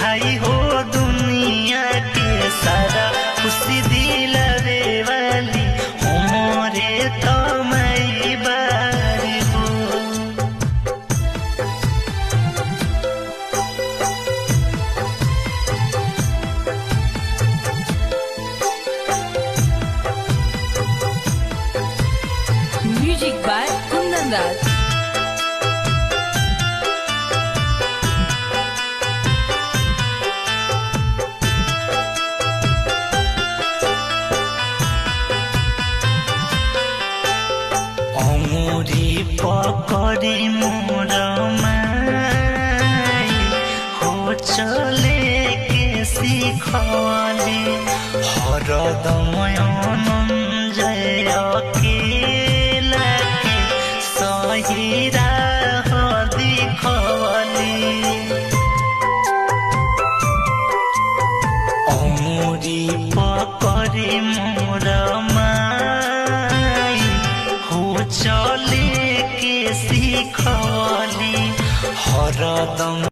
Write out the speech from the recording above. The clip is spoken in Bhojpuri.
भाई हो दुनिया के सारा खुशी दिलावे वाली हमारे तो मैं बारी हो। Music by Kundan Raj. अमुरी पकड़ी मोर माई हो चले के सिखले हरदम जय अकेला के सही राह दिखवली। अमुरी पकड़ी मोर माई हो चले के सिखली हरदम